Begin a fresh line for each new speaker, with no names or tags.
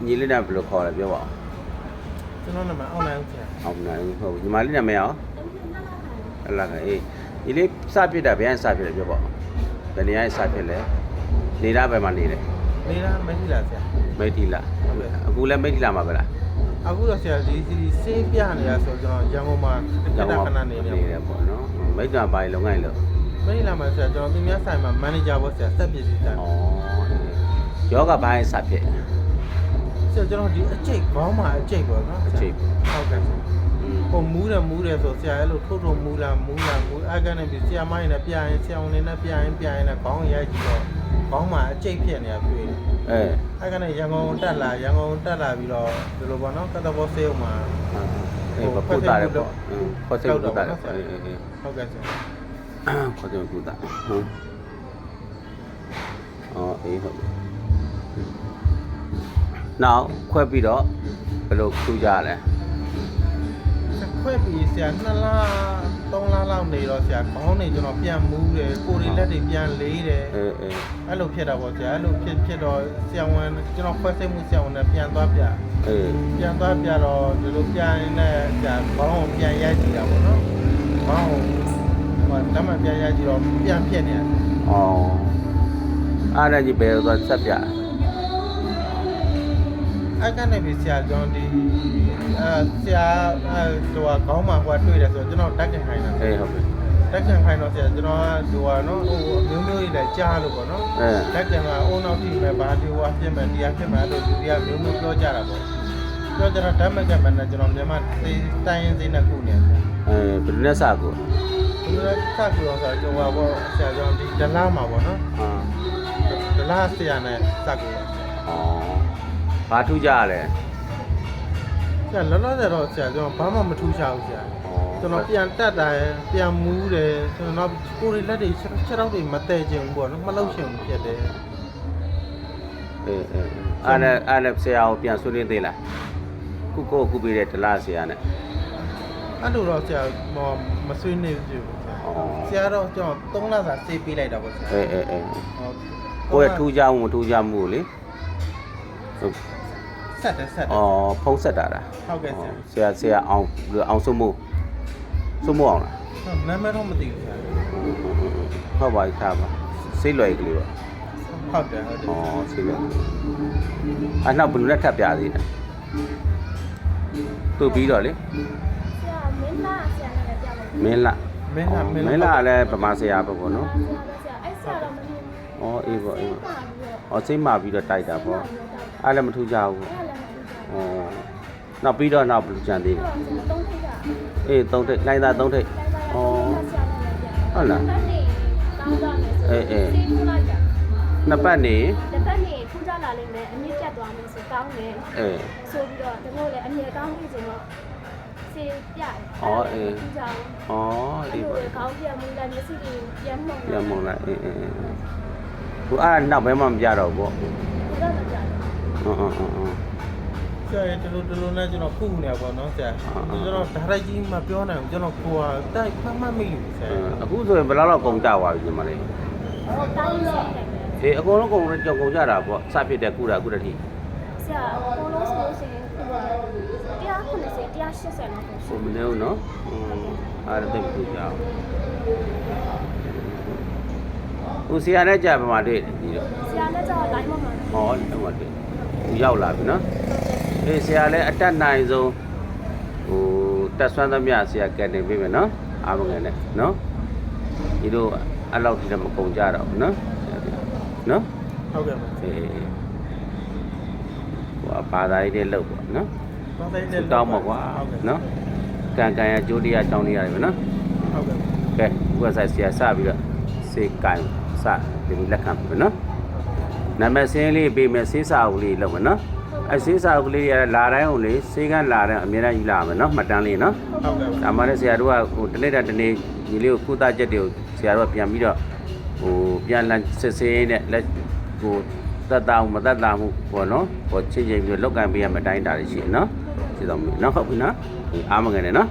ညီလေးနဲ့ဘယ်လိုခေါ်လဲပြောပါဦး
ကျွန်တော်နာမည်အောင်နိုင်ဦးဆရာ
အောင်နိုင်ဦးဟုတ်ညီမလေးနာမည်ရောအလားကအေးညီလေးစပြစ်တာဘယ်ကစပြစ်လဲပြောပါဦးဘယ်နေရာစပြစ်လဲနေတာဘယ်မှာနေလဲ
နေတာမိထီလာဆရာ
မိထီလာအခုလည်းမိထီလာမှာပဲလား
အခုတော့ဆရာဒီစေးပြနေရဆိုကျွန်တော်ရန်ကုန်မှာတက်တာခဏနေနေ
ပေါ့နော်မိထီလာဘာလုံငိုင်းလို့
မိထီလာမှာဆရာကျွန်တော်သူများဆိုင်မှာမန်နေဂျာပေါ့ဆရာစက်ပစ္စည်းဆိုင်
ဩယောဂဘာစပြစ်
ဆရာကျွန်တော်ဒီအကျိတ်ခေါင်းမှာအကျိတ်ပေါ့နော်
အကျိတ်
ဟုတ်ကဲ့ဟိုမူးတယ်ဆိုဆရာအဲ့လိုထုတ်မူလာအဲ့ကနေပြီးဆရာမနဲ့ပြရင်ဆရာဝန်နဲ့ပြရင်နဲ့ခေါင်းရိုက်ကြည့်တော့ခေါင်းမှာအကျိတ်ဖြစ်နေတာတွေ့တယ်အဲ့ကနေရန်ကုန်တက်လာပြီးတော့ဒီလိုပေါ့နော်ကတ္တဘောဆေးဥမှာ
ပုတ်တာတယ်ပေါ့ခေါ်ဆေးပုတ်တာတယ်
ဟုတ်ကဲ့ဆရာ
ခေါ်ဆေးပုတ်တာအေးဟုတ်နောက်ခွဲပြီးတော့ဘယ်လိုထူကြလဲ
ခွဲပြီးဆရာ2လ3လလောက်နေတော့ဆရာခေါင်းနေကျွန်တော်ပြန်မူးတယ်ကိုယ်တွေလက်တွေပြန်လေးတယ်အဲ့လိုဖြစ်တာပေါ့ဆရာအဲ့လိုဖြစ်တော့ဆရာဝန်ကျွန်တော်ခွဲစိတ်မှုဆရာဝန်နဲ့ပြန်သွားပြပြန်သွားပြတော့ဒီလိုပြန်နေဆရာခေါင်းကိုပြန်ရိုက်ကြည့်တာပေါ့နော်ခေါင်းကိုဓာတ်မှပြန်ရိုက်ကြည့်တော့ပြန်ဖြစ်နေတယ်
အားရကြီးဘယ်တော့ဆက်ပြ
အဲ့ကနေပြီးဆရာကျွန်တော်ဒီဆရာဟိုခေါင်းမှာဟိုတွေ့တယ်ဆိုတော့ကျွန်တော်တက်ကန်ခိုင်းတာ
ဟုတ်ပြီ
တက်ကန်ခိုင်းတော့ဆရာကျွန်တော်ဟိုနော်ဟိုမျိုးကြီးလည်းကြားလို့ပေါ့နော်တက်ကန်ကအုံနောက်ထိမဲ့ဘာဒီဟိုဖြစ်မဲ့တရားဖြစ်မဲ့လို့ဒီကမျိုးပြောကြတာပေါ့ပြောကြတော့ဓာတ်မကမဲ့နဲ့ကျွန်တော်မြန်မာတိုင်းရင်းစိနဲ့ခုနေဆရာ
ဘယ်နဲ့စကို
ဘယ်နဲ့စကိုတော့ဆိုတော့ဟိုပေါ့ဆရာကျွန်တော်ဒီဒလားမှာပေါ့နော်ဒလားဆရာနဲ့စကို
ဘာထူးကြရလဲ
ဆရာလောလောဆယ်တော့ဆရာကျွန်တော်ဘာမှမထူးချဘူးဆရာကျွန်တော်ပြန်တက်တာပြန်မူးတယ်ကျွန်တော်ကိုယ်လက်တွေခြေထောက်တွေမတည့်ချင်ဘူးပေါ့နော်မလှုပ်ရှင်ဘူးဖြစ်တယ်
အားနဲ့ဆရာကိုပြန်ဆွေးနွေးသေးလားခုပေးတဲ့ဒလားဆရာနဲ့
အဲ့လိုတော့ဆရာမဆွေးနွေးဘူးဆရာတော့ကျွန်တော်3လစာစေးပေးလိုက်တာပေါ့ဆရာ
ကိုယ်ထူးကြမှုမထူးကြမှုလေ
ဆက်တယ်
ဖုံးဆက်တာလား
ဟုတ်ကဲ့ဆ
ရာအောင်စုံမို့အောင်လား
နာမည်တော့မသိဘူးဆရာ
ဟုတ်ပါပြီထားပါစိတ်လွယ်ကလေးပါ
ဟုတ်တယ်
စိတ်လွယ်နောက်ဘယ်လိုလဲထပ်ပြသေးတယ်သူ့ပြီးတော့လေ
ဆရာမင်းလာဆရာနဲ့ပြပါ
မင်းလာလည်းဗမာဆရာပဲပေါ့နော်
ဆရာအဲ့ဆရာတော့မသိဘူး
အေးပေါ့စိတ်မာပြီးတော့တိုက်တာပေါ့အဲ့လည်းမထူးကြဘူးနောက်ပြီးတော့နောက်ဘယ်လိုကြံသေးလဲ3ထိပ်လိုင်းသား3ထိပ်ဟုတ်လားနှစ်ပတ်နေ
ထူးကြလာလိမ့်မယ်အမြင့်ပြတ်သွားမယ်ဆိုကောင်းတယ်ဆိုပြီးတော့တို့လည်းအမြင့်ကောင်းပြီဆိုတော့စေးပြတယ်ထူးကြအောင်
အေးပေါ့
ကောင်းပြမူလာမျက်စိတွေပြန်
မှုန်လာခုအဲ့နောက်ဘဲမှမပြတော့ဘူးပေါ့
ဆရာတလူနဲ့ကျွန်တော်ခုနေရပါတော့ဆရာကျွန်တော်ဒါရိုက်ကြီးမပြောနိုင်ဘူးကျွန်တော်ကိုယ်ကတိုက်မှတ်မိလို့ဆရာ
အခုဆိုရင်ဘယ်လောက်ကုန်ကြသွားပြီညီမလေး
တိုင်းစီ
အကုန်လုံးကုန်ကြတာပေါ့စဖြစ်တဲ့ခုတည်း
ဆရာအကုန်လုံးဆိုလို့ရှိရင်190 180လောက်
ဆိုမနေဘူးနော်အားရတဲ့ခုကြောက်ဦးဆရာနဲ့ကြာပါမှာတွေ့ဒီတော့
ဆရာနဲ့ကြာလိုက်မှာ
တော့တွေ့ရောက်လာပြီနော်ဆရာလည်းအတက်နိုင်ဆုံးတက်ဆွမ်းသမျှဆရာကနေပြီမယ်နော်အားမငယ်နဲ့နော်ဒီလိုအဲ့လောက်ထိတော့မကုန်ကြတော့ဘူးနော်နော်
ဟုတ်ကဲ့ပါ
ဘာသာရေးတွေလောက်ပေါ့နော်
ဘာသာရေးတွေ
တောင်းပါကွာနော်ကံရကျိုးတရားကြောင်းနေရတယ်နော်
ဟုတ်ကဲ့
ကဲဥပ္ပစာဆရာစပြီးတော့စေကံစဒီလက်ခံပြီနော်နာမည်စင်းလေးပေးမယ်စေးစာအုပ်လေးလုပ်မယ်နော်အဲစေးစာအုပ်လေးရလာတိုင်းကိုလေစေးကန်းလာတဲ့အမြဲတမ်းယူလာမယ်နော်မှတ်တမ်းလေးနော်
ဟုတ်ကဲ့
ဒါမှလည်းဆရာတို့ကတနေ့ညီလေးကိုကုသချက်တွေကိုဆရာတို့ကပြန်ပြီးတော့ပြန်လည်စစ်ဆေးနဲ့လက်သက်တာမသက်တာမှုပေါ့နော်ချင်းချင်းပြီးလောက်ကံပေးရမယ့်အတိုင်းတာတွေရှိတယ်နော်သိတော့နော်ဟုတ်ပြီနော်အားမငယ်နဲ့နော်